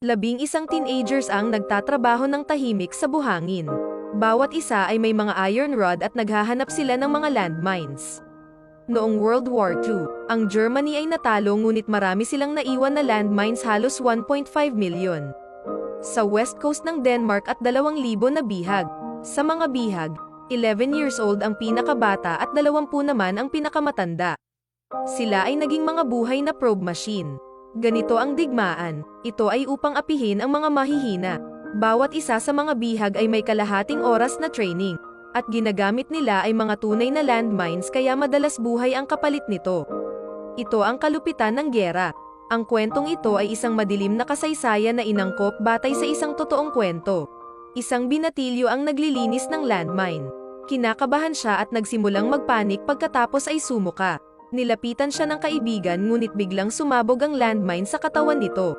11 teenagers ang nagtatrabaho ng tahimik sa buhangin. Bawat isa ay may mga iron rod at naghahanap sila ng mga landmines. Noong World War II, ang Germany ay natalo ngunit marami silang naiwan na landmines, halos 1.5 million. Sa west coast ng Denmark at 2,000 na bihag. Sa mga bihag, 11 years old ang pinakabata at 20 naman ang pinakamatanda. Sila ay naging mga buhay na probe machine. Ganito ang digmaan, ito ay upang apihin ang mga mahihina. Bawat isa sa mga bihag ay may kalahating oras na training, at ginagamit nila ay mga tunay na landmines, kaya madalas buhay ang kapalit nito. Ito ang kalupitan ng giyera. Ang kwentong ito ay isang madilim na kasaysayan na inangkop batay sa isang totoong kwento. Isang binatilyo ang naglilinis ng landmine. Kinakabahan siya at nagsimulang magpanik pagkatapos ay sumuka. Nilapitan siya ng kaibigan ngunit biglang sumabog ang landmine sa katawan nito.